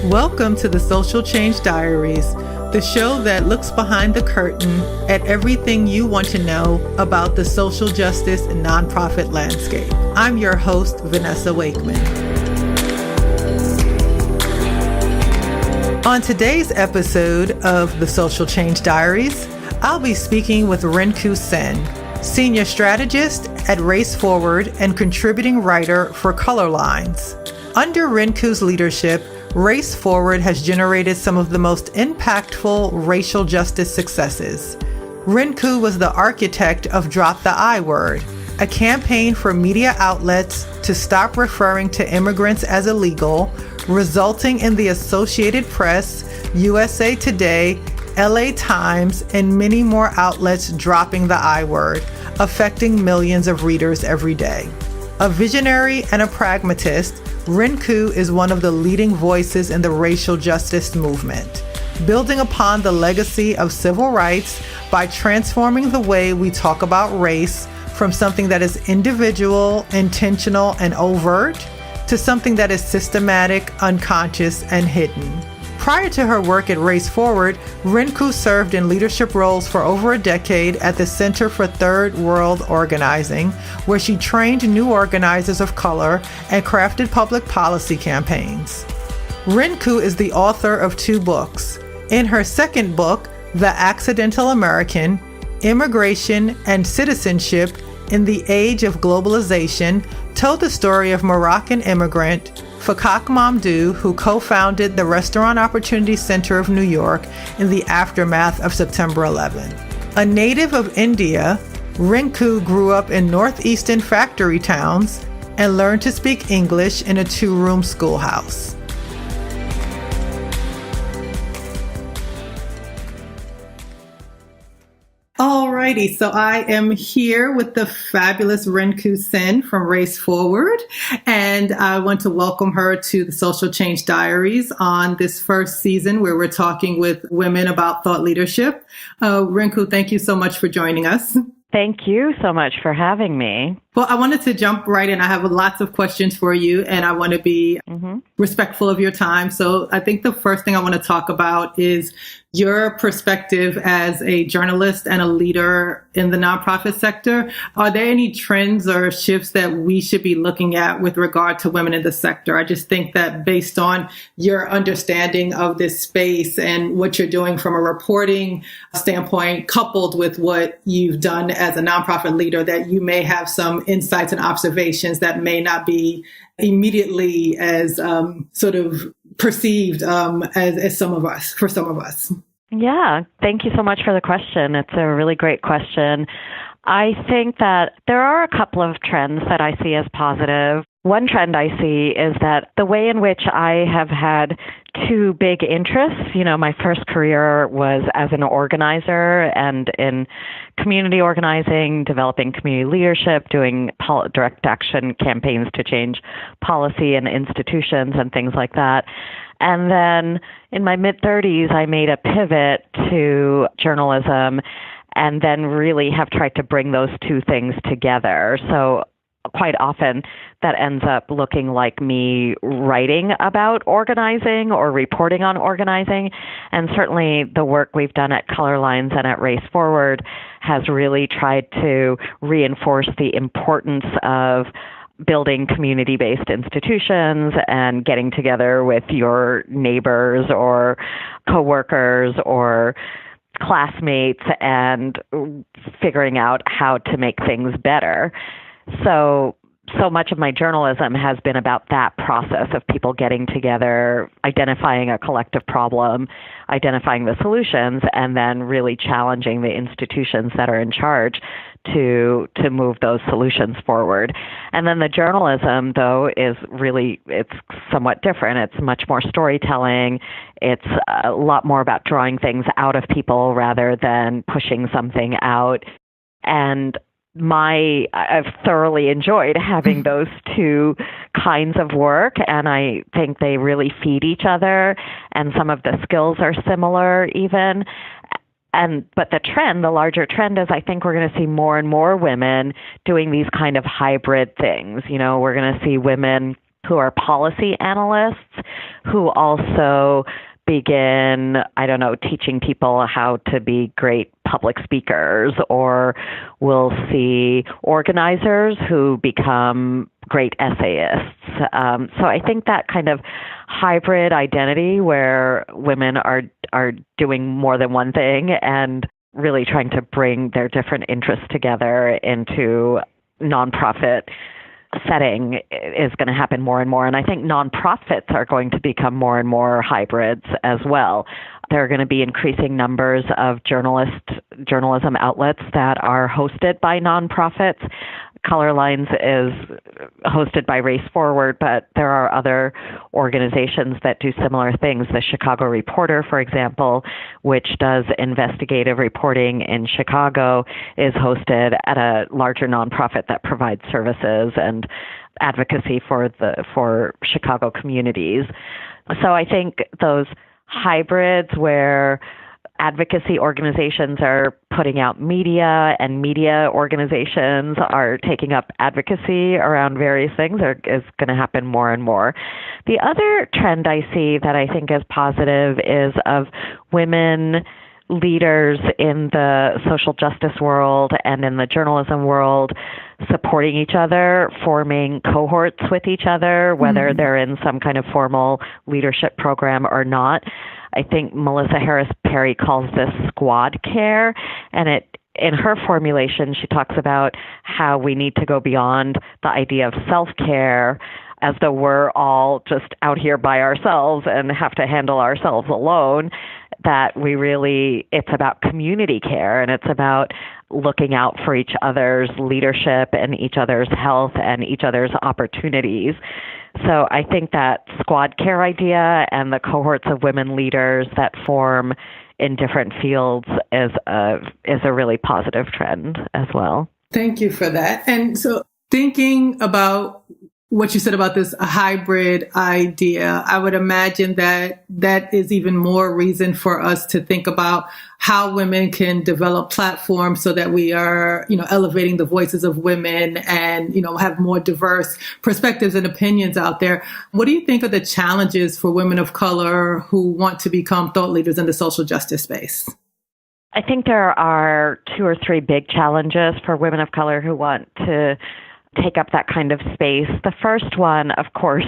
Welcome to the Social Change Diaries, the show that looks behind the curtain at everything you want to know about the social justice and nonprofit landscape. I'm your host, Vanessa Wakeman. On today's episode of the Social Change Diaries, I'll be speaking with Rinku Sen, Senior Strategist at Race Forward and contributing writer for Colorlines. Under Rinku's leadership, Race Forward has generated some of the most impactful racial justice successes. Rinku was the architect of Drop the I Word, a campaign for media outlets to stop referring to immigrants as illegal, resulting in the Associated Press, USA Today, LA Times, and many more outlets dropping the I Word, affecting millions of readers every day. A visionary and a pragmatist, Rinku is one of the leading voices in the racial justice movement, building upon the legacy of civil rights by transforming the way we talk about race from something that is individual, intentional, and overt to something that is systematic, unconscious, and hidden. Prior to her work at Race Forward, Rinku served in leadership roles for over a decade at the Center for Third World Organizing, where she trained new organizers of color and crafted public policy campaigns. Rinku is the author of 2 books. In her second book, The Accidental American: Immigration and Citizenship in the Age of Globalization, told the story of Moroccan immigrant Fakak Mamdou, who co-founded the Restaurant Opportunity Center of New York in the aftermath of September 11. A native of India, Rinku grew up in northeastern factory towns and learned to speak English in a 2-room schoolhouse. Alrighty, so I am here with the fabulous Rinku Sen from Race Forward, and I want to welcome her to the Social Change Diaries on this first season where we're talking with women about thought leadership. Rinku, thank you so much for joining us. Thank you so much for having me. Well, I wanted to jump right in. I have lots of questions for you, and I want to be respectful of your time. So I think the first thing I want to talk about is your perspective as a journalist and a leader in the nonprofit sector. Are there any trends or shifts that we should be looking at with regard to women in the sector? I just think that based on your understanding of this space and what you're doing from a reporting standpoint, coupled with what you've done as a nonprofit leader, that you may have some insights and observations that may not be immediately as sort of perceived as some of us, for some of us. Yeah, thank you so much for the question. It's a really great question. I think that there are a couple of trends that I see as positive. One trend I see is that the way in which I have had 2 big interests, my first career was as an organizer and in community organizing, developing community leadership, doing direct action campaigns to change policy and institutions and things like that. And then in my mid-30s, I made a pivot to journalism and then really have tried to bring those 2 things together. So quite often that ends up looking like me writing about organizing or reporting on organizing. And certainly the work we've done at Colorlines and at Race Forward has really tried to reinforce the importance of building community-based institutions and getting together with your neighbors or coworkers or classmates and figuring out how to make things better. So much of my journalism has been about that process of people getting together, identifying a collective problem, identifying the solutions, and then really challenging the institutions that are in charge to move those solutions forward. And then the journalism, though, it's somewhat different. It's much more storytelling. It's a lot more about drawing things out of people rather than pushing something out. And I've thoroughly enjoyed having those 2 kinds of work, and I think they really feed each other, and some of the skills are similar even. But the larger trend is I think we're going to see more and more women doing these kind of hybrid things. We're going to see women who are policy analysts who also begin, teaching people how to be great public speakers, or we'll see organizers who become great essayists. So I think that kind of hybrid identity where women are doing more than one thing and really trying to bring their different interests together into nonprofit setting is going to happen more and more. And I think nonprofits are going to become more and more hybrids as well. There are going to be increasing numbers of journalism outlets that are hosted by nonprofits. Colorlines is hosted by Race Forward, but there are other organizations that do similar things. The Chicago Reporter, for example, which does investigative reporting in Chicago, is hosted at a larger nonprofit that provides services and advocacy for Chicago communities. So I think those hybrids where advocacy organizations are putting out media and media organizations are taking up advocacy around various things is going to happen more and more. The other trend I see that I think is positive is of women leaders in the social justice world and in the journalism world supporting each other, forming cohorts with each other, whether they're in some kind of formal leadership program or not. I think Melissa Harris Perry calls this squad care, and in her formulation, she talks about how we need to go beyond the idea of self-care as though we're all just out here by ourselves and have to handle ourselves alone, that it's about community care, and it's about looking out for each other's leadership and each other's health and each other's opportunities. So I think that squad care idea and the cohorts of women leaders that form in different fields is a really positive trend as well. Thank you for that. And so thinking about what you said about this hybrid idea, I would imagine that is even more reason for us to think about how women can develop platforms so that we are, elevating the voices of women and, have more diverse perspectives and opinions out there. What do you think are the challenges for women of color who want to become thought leaders in the social justice space? I think there are 2 or 3 big challenges for women of color who want to take up that kind of space. The first one, of course,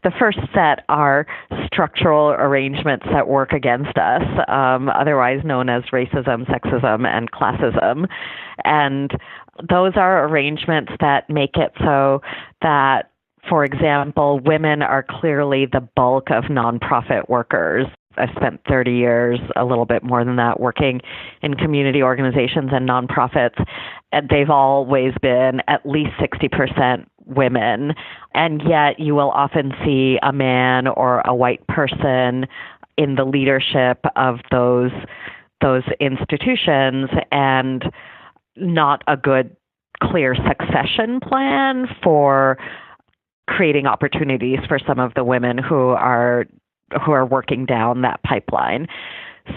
the first set are structural arrangements that work against us, otherwise known as racism, sexism, and classism. And those are arrangements that make it so that, for example, women are clearly the bulk of nonprofit workers. I've spent 30 years, a little bit more than that, working in community organizations and nonprofits. And they've always been at least 60% women. And yet you will often see a man or a white person in the leadership of those institutions, and not a good, clear succession plan for creating opportunities for some of the women who are working down that pipeline.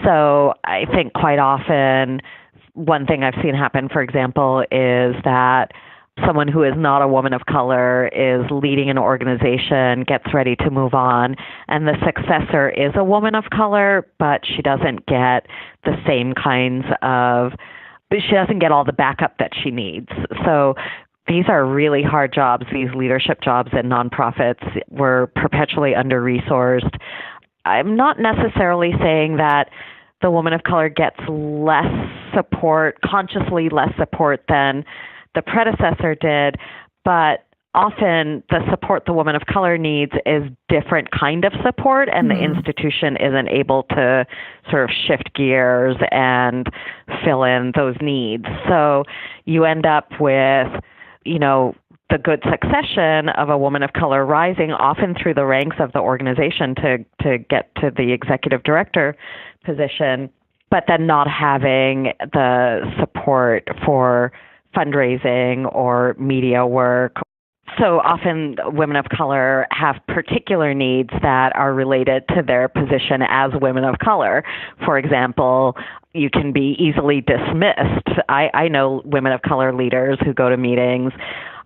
So I think quite often one thing I've seen happen, for example, is that someone who is not a woman of color is leading an organization, gets ready to move on, and the successor is a woman of color, but she doesn't get the same she doesn't get all the backup that she needs. So these are really hard jobs, these leadership jobs in nonprofits. We're perpetually under-resourced. I'm not necessarily saying that the woman of color gets less support, consciously less support than the predecessor did, but often the support the woman of color needs is different kind of support, and the institution isn't able to sort of shift gears and fill in those needs. So you end up with, the good succession of a woman of color rising often through the ranks of the organization to get to the executive director position, but then not having the support for fundraising or media work. So often women of color have particular needs that are related to their position as women of color. For example, you can be easily dismissed. I know women of color leaders who go to meetings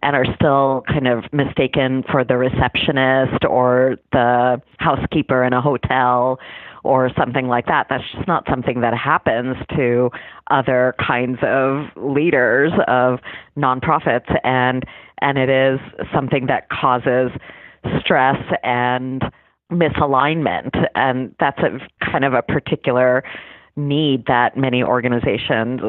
and are still kind of mistaken for the receptionist or the housekeeper in a hotel or something like that. That's just not something that happens to other kinds of leaders of nonprofits, and it is something that causes stress and misalignment, and that's a kind of a particular need that many organizations,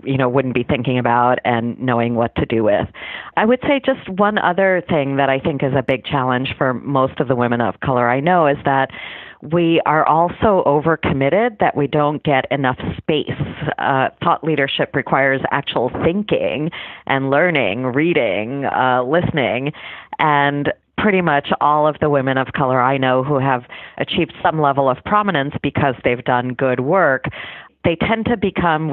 wouldn't be thinking about and knowing what to do with. I would say just one other thing that I think is a big challenge for most of the women of color I know is that we are also overcommitted, that we don't get enough space. Thought leadership requires actual thinking and learning, reading, listening, and pretty much all of the women of color I know who have achieved some level of prominence because they've done good work, we tend to become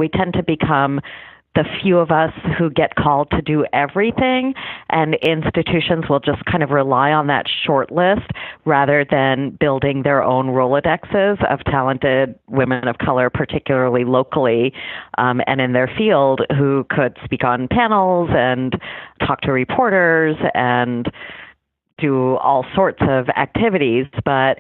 the few of us who get called to do everything, and institutions will just kind of rely on that short list rather than building their own Rolodexes of talented women of color, particularly locally and in their field, who could speak on panels and talk to reporters and do all sorts of activities, but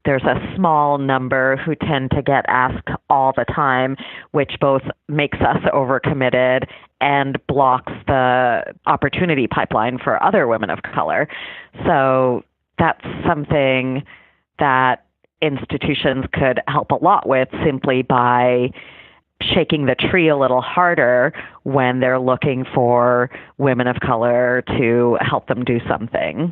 there's a small number who tend to get asked all the time, which both makes us overcommitted and blocks the opportunity pipeline for other women of color. So that's something that institutions could help a lot with simply by shaking the tree a little harder when they're looking for women of color to help them do something.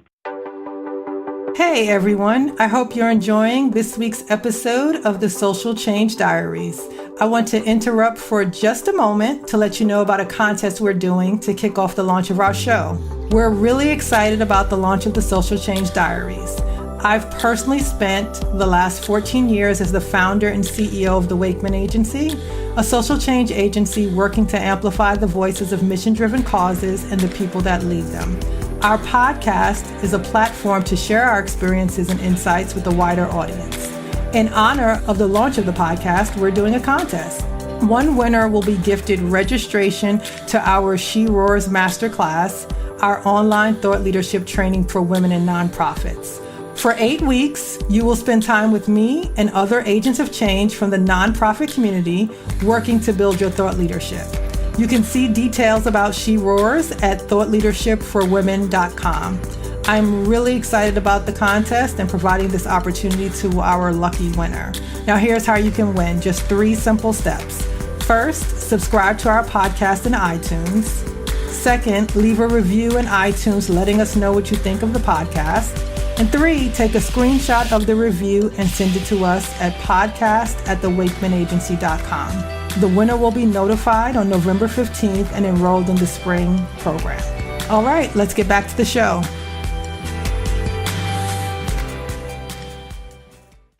Hey everyone, I hope you're enjoying this week's episode of the Social Change Diaries. I want to interrupt for just a moment to let you know about a contest we're doing to kick off the launch of our show. We're really excited about the launch of the Social Change Diaries. I've personally spent the last 14 years as the founder and CEO of the Wakeman Agency, a social change agency working to amplify the voices of mission-driven causes and the people that lead them. Our podcast is a platform to share our experiences and insights with a wider audience. In honor of the launch of the podcast, we're doing a contest. One winner will be gifted registration to our She Roars Masterclass, our online thought leadership training for women in nonprofits. For 8 weeks, you will spend time with me and other agents of change from the nonprofit community working to build your thought leadership. You can see details about She Roars at thoughtleadershipforwomen.com. I'm really excited about the contest and providing this opportunity to our lucky winner. Now here's how you can win. Just 3 simple steps. First, subscribe to our podcast in iTunes. Second, leave a review in iTunes letting us know what you think of the podcast. And 3, take a screenshot of the review and send it to us at podcast@thewakemanagency.com. The winner will be notified on November 15th and enrolled in the spring program. All right, let's get back to the show.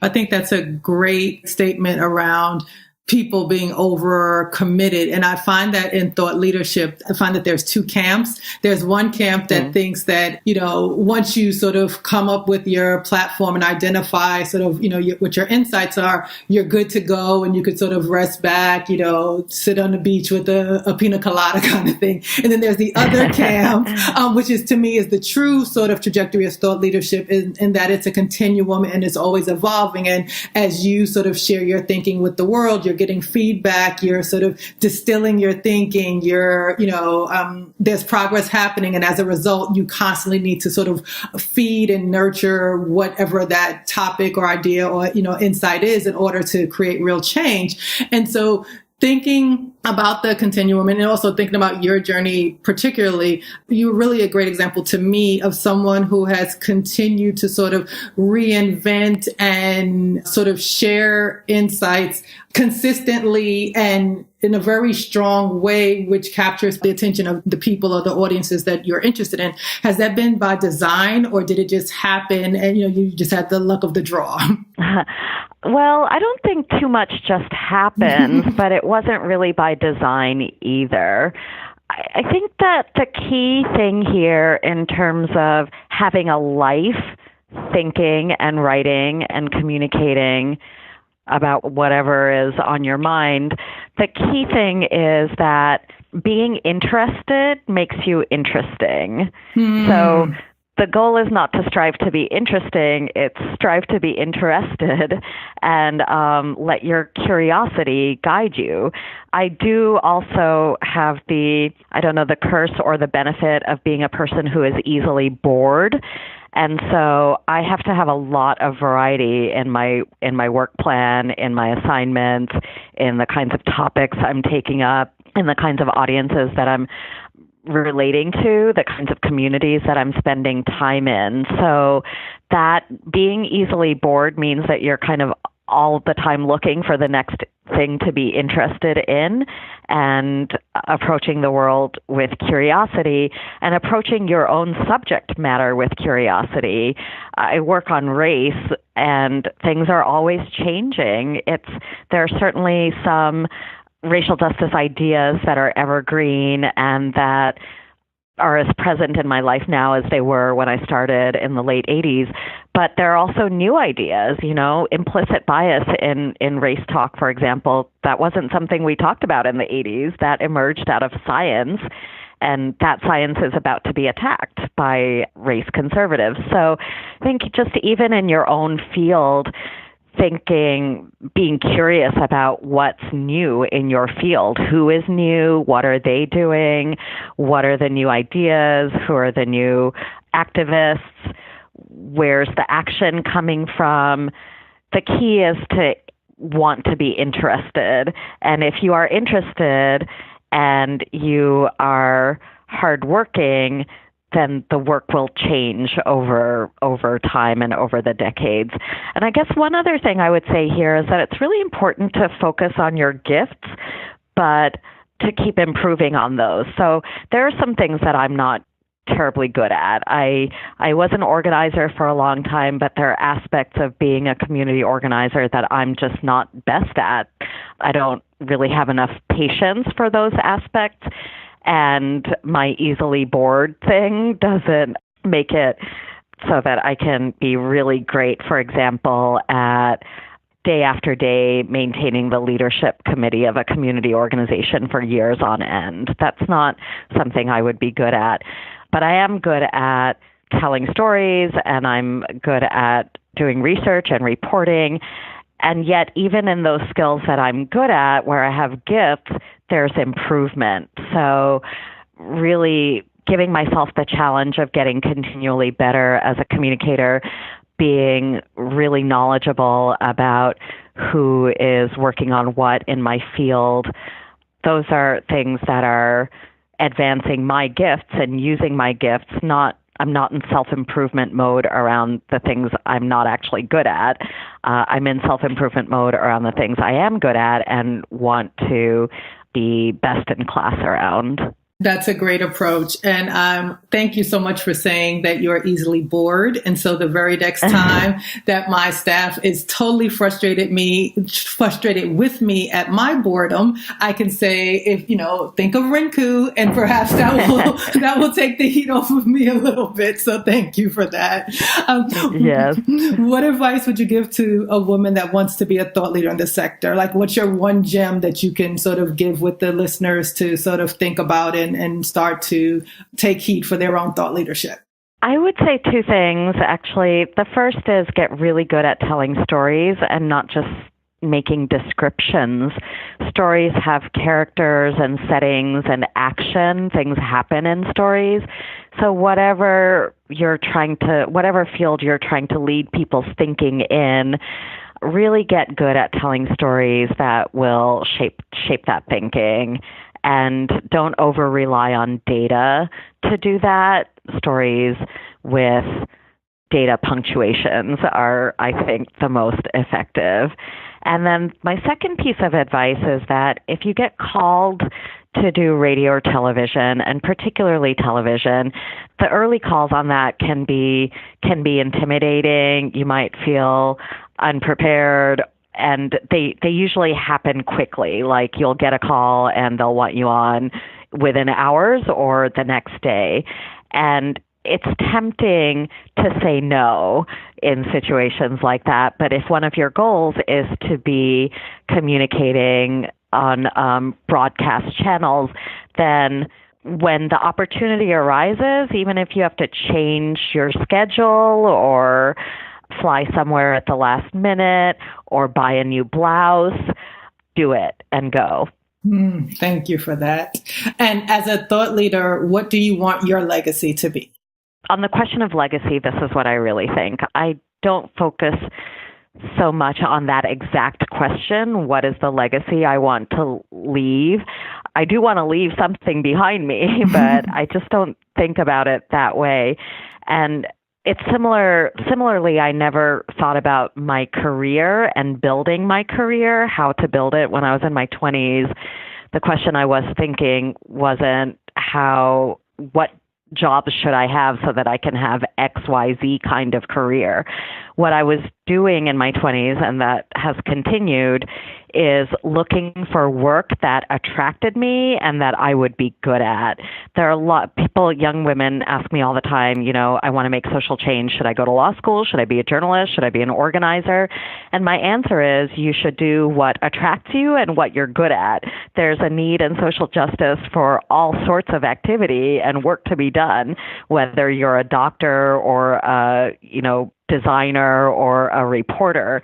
I think that's a great statement around people being over committed. And I find that in thought leadership, I find that there's 2 camps. There's one camp that thinks that, once you sort of come up with your platform and identify sort of, what your insights are, you're good to go and you could sort of rest back, sit on the beach with a pina colada kind of thing. And then there's the other camp, which is to me is the true sort of trajectory of thought leadership in that it's a continuum and it's always evolving. And as you sort of share your thinking with the world, you're getting feedback, you're sort of distilling your thinking, there's progress happening. And as a result, you constantly need to sort of feed and nurture whatever that topic or idea or, insight is in order to create real change. And so thinking about the continuum and also thinking about your journey particularly, you're really a great example to me of someone who has continued to sort of reinvent and sort of share insights consistently and in a very strong way, which captures the attention of the people or the audiences that you're interested in. Has that been by design or did it just happen and, you just had the luck of the draw? Well, I don't think too much just happens, but it wasn't really by design either. I think that the key thing here in terms of having a life, thinking and writing and communicating about whatever is on your mind, the key thing is that being interested makes you interesting. So the goal is not to strive to be interesting, it's strive to be interested and let your curiosity guide you. I do also have the curse or the benefit of being a person who is easily bored. And so I have to have a lot of variety in my work plan, in my assignments, in the kinds of topics I'm taking up, in the kinds of audiences that I'm relating to, the kinds of communities that I'm spending time in. So that being easily bored means that you're kind of all the time looking for the next thing to be interested in and approaching the world with curiosity and approaching your own subject matter with curiosity. I work on race and things are always changing. There are certainly some racial justice ideas that are evergreen and that are as present in my life now as they were when I started in the late 80s. But there are also new ideas, implicit bias in race talk, for example. That wasn't something we talked about in the 80s. That emerged out of science. And that science is about to be attacked by race conservatives. So I think just even in your own field, being curious about what's new in your field. Who is new? What are they doing? What are the new ideas? Who are the new activists? Where's the action coming from? The key is to want to be interested. And if you are interested and you are hardworking, then the work will change over time and over the decades. And I guess one other thing I would say here is that it's really important to focus on your gifts, but to keep improving on those. So there are some things that I'm not terribly good at. I was an organizer for a long time, but there are aspects of being a community organizer that I'm just not best at. I don't really have enough patience for those aspects. And my easily bored thing doesn't make it so that I can be really great, for example, at day after day maintaining the leadership committee of a community organization for years on end. That's not something I would be good at. But I am good at telling stories, and I'm good at doing research and reporting. And yet, even in those skills that I'm good at, where I have gifts, there's improvement. So really giving myself the challenge of getting continually better as a communicator, being really knowledgeable about who is working on what in my field. Those are things that are advancing my gifts and using my gifts. I'm not in self-improvement mode around the things I'm not actually good at. I'm in self-improvement mode around the things I am good at and want to be best in class around. That's a great approach. And thank you so much for saying that you're easily bored. And so the very next time that my staff is totally frustrated with me at my boredom, I can say, think of Rinku, and perhaps that will take the heat off of me a little bit. So thank you for that. Yes. What advice would you give to a woman that wants to be a thought leader in the sector? Like, what's your one gem that you can sort of give with the listeners to sort of think about and start to take heed for their own thought leadership? I would say two things, actually. The first is get really good at telling stories and not just making descriptions. Stories have characters and settings and action. Things happen in stories. So whatever field you're trying to lead people's thinking in, really get good at telling stories that will shape that thinking. And don't over-rely on data to do that. Stories with data punctuations are, I think, the most effective. And then my second piece of advice is that if you get called to do radio or television, and particularly television, the early calls on that can be intimidating. You might feel unprepared. And they usually happen quickly. Like you'll get a call and they'll want you on within hours or the next day. And it's tempting to say no in situations like that. But if one of your goals is to be communicating on broadcast channels, then when the opportunity arises, even if you have to change your schedule or fly somewhere at the last minute or buy a new blouse, do it and go. Thank you for that. And as a thought leader, what do you want your legacy to be? On the question of legacy, this is what I really think. I don't focus so much on that exact question. What is the legacy I want to leave? I do want to leave something behind me, but I just don't think about it that way. And it's similarly, I never thought about my career and building my career, how to build it when I was in my 20s. The question I was thinking wasn't what jobs should I have so that I can have XYZ kind of career. What I was doing in my 20s, and that has continued, is looking for work that attracted me and that I would be good at. There are a lot of people, young women, ask me all the time, I want to make social change. Should I go to law school? Should I be a journalist? Should I be an organizer? And my answer is you should do what attracts you and what you're good at. There's a need in social justice for all sorts of activity and work to be done, whether you're a doctor or a, designer or a reporter.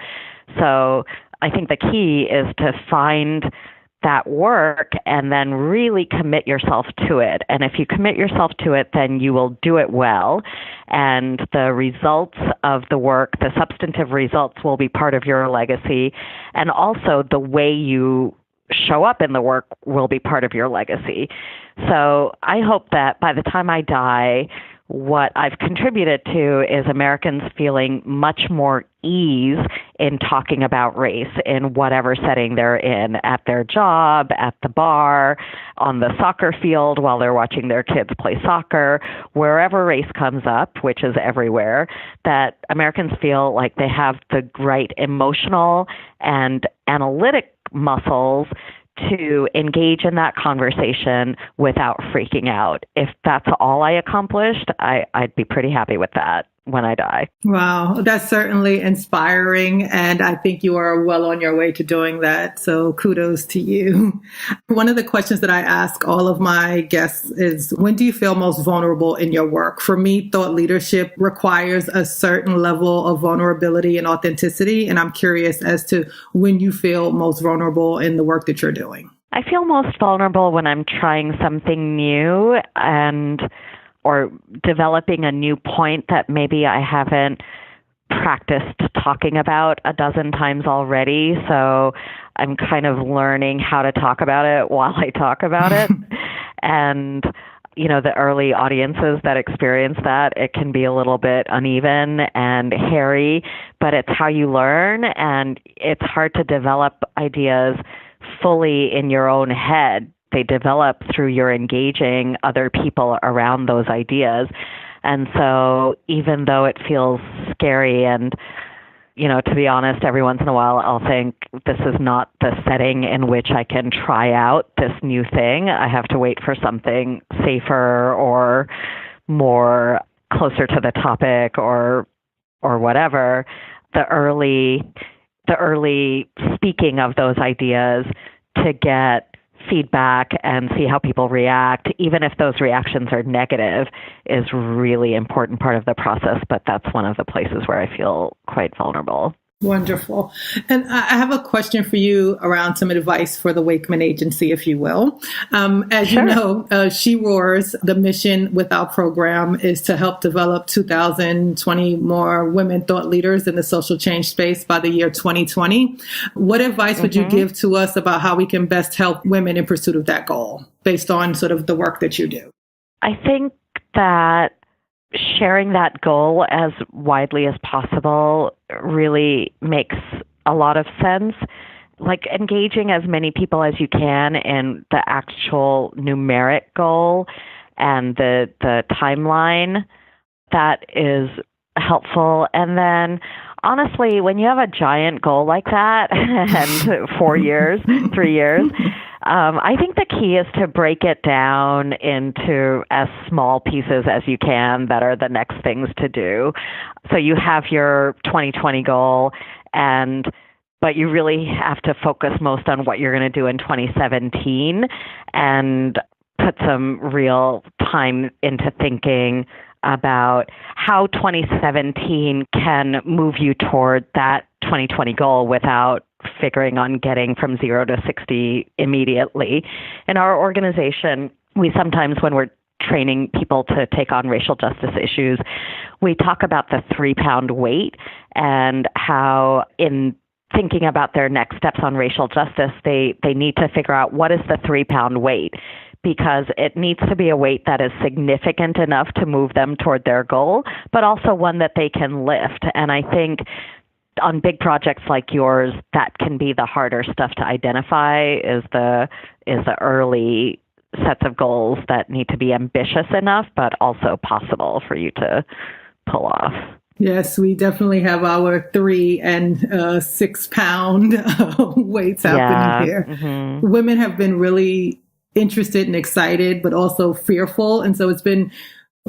So I think the key is to find that work and then really commit yourself to it. And if you commit yourself to it, then you will do it well. And the results of the work, the substantive results, will be part of your legacy. And also the way you show up in the work will be part of your legacy. So I hope that by the time I die, what I've contributed to is Americans feeling much more ease in talking about race in whatever setting they're in, at their job, at the bar, on the soccer field while they're watching their kids play soccer, wherever race comes up, which is everywhere, that Americans feel like they have the right emotional and analytic muscles to engage in that conversation without freaking out. If that's all I accomplished, I'd be pretty happy with that when I die. Wow, that's certainly inspiring. And I think you are well on your way to doing that. So kudos to you. One of the questions that I ask all of my guests is, when do you feel most vulnerable in your work? For me, thought leadership requires a certain level of vulnerability and authenticity. And I'm curious as to when you feel most vulnerable in the work that you're doing. I feel most vulnerable when I'm trying something new or developing a new point that maybe I haven't practiced talking about a dozen times already. So I'm kind of learning how to talk about it while I talk about it. And, the early audiences that experience that, it can be a little bit uneven and hairy, but it's how you learn. And it's hard to develop ideas fully in your own head. They develop through your engaging other people around those ideas. And so even though it feels scary and, to be honest, every once in a while I'll think this is not the setting in which I can try out this new thing. I have to wait for something safer or more closer to the topic or whatever. The early speaking of those ideas to get feedback and see how people react, even if those reactions are negative, is really important part of the process. But that's one of the places where I feel quite vulnerable. Wonderful. And I have a question for you around some advice for the Wakeman Agency, if you will. As Sure. you know, She Roars, the mission with our program is to help develop 2,020 more women thought leaders in the social change space by the year 2020. What advice would you give to us about how we can best help women in pursuit of that goal based on sort of the work that you do? I think that sharing that goal as widely as possible really makes a lot of sense. Like engaging as many people as you can in the actual numeric goal and the timeline, that is helpful. And then honestly, when you have a giant goal like that and 4 years, 3 years, I think the key is to break it down into as small pieces as you can that are the next things to do. So you have your 2020 goal, and but you really have to focus most on what you're going to do in 2017 and put some real time into thinking about how 2017 can move you toward that 2020 goal without figuring on getting from 0 to 60 immediately. In our organization, we sometimes, when we're training people to take on racial justice issues, we talk about the 3-pound weight and how in thinking about their next steps on racial justice, they need to figure out what is the 3-pound weight, because it needs to be a weight that is significant enough to move them toward their goal, but also one that they can lift. And I think on big projects like yours, that can be the harder stuff to identify, is the early sets of goals that need to be ambitious enough, but also possible for you to pull off. Yes, we definitely have our 3 and 6 pound weights happening here. Mm-hmm. Women have been really interested and excited, but also fearful. And so it's been,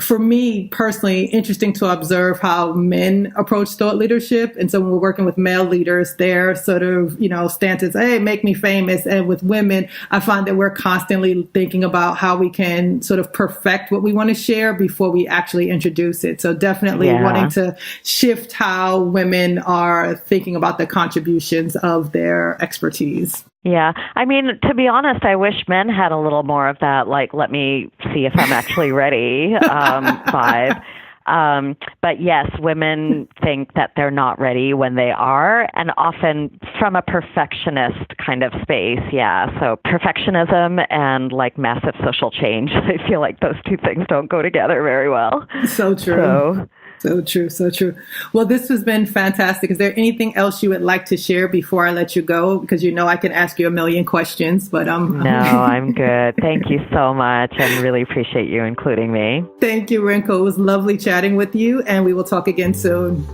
for me personally, interesting to observe how men approach thought leadership. And so when we're working with male leaders, their sort of, stance is, hey, make me famous. And with women, I find that we're constantly thinking about how we can sort of perfect what we want to share before we actually introduce it. So definitely wanting to shift how women are thinking about the contributions of their expertise. Yeah. I mean, to be honest, I wish men had a little more of that, like, let me see if I'm actually ready vibe. But yes, women think that they're not ready when they are, and often from a perfectionist kind of space. Yeah. So perfectionism and like massive social change, I feel like those two things don't go together very well. So true. So true. So true. Well, this has been fantastic. Is there anything else you would like to share before I let you go? Because I can ask you a million questions, but No, I'm good. Thank you so much. I really appreciate you including me. Thank you, Rinku. It was lovely chatting with you, and we will talk again soon.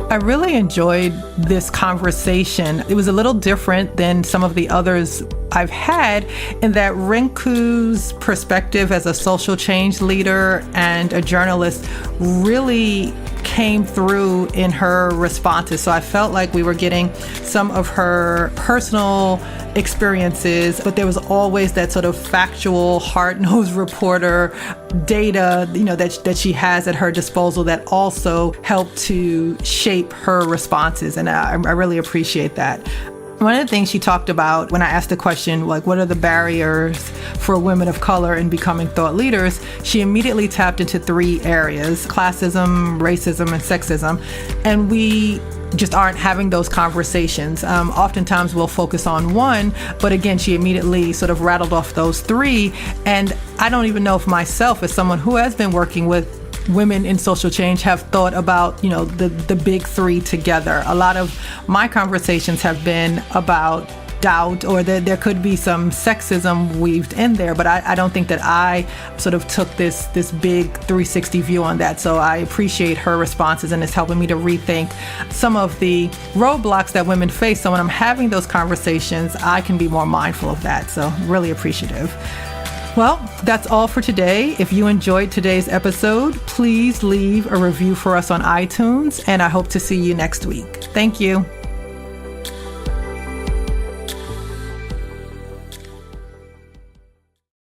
I really enjoyed this conversation. It was a little different than some of the others I've had, in that Rinku's perspective as a social change leader and a journalist really came through in her responses. So I felt like we were getting some of her personal experiences, but there was always that sort of factual, hard-nosed reporter data, that she has at her disposal that also helped to shape her responses. And I really appreciate that. One of the things she talked about when I asked the question, like, what are the barriers for women of color in becoming thought leaders? She immediately tapped into 3 areas: classism, racism, and sexism. And we just aren't having those conversations. Oftentimes we'll focus on one, but again, she immediately sort of rattled off those 3. And I don't even know if myself, as someone who has been working with women in social change, have thought about, the big 3 together. A lot of my conversations have been about doubt, or there could be some sexism weaved in there, but I don't think that I sort of took this big 360 view on that. So I appreciate her responses, and it's helping me to rethink some of the roadblocks that women face. So when I'm having those conversations, I can be more mindful of that. So really appreciative. Well, that's all for today. If you enjoyed today's episode, please leave a review for us on iTunes, and I hope to see you next week. Thank you.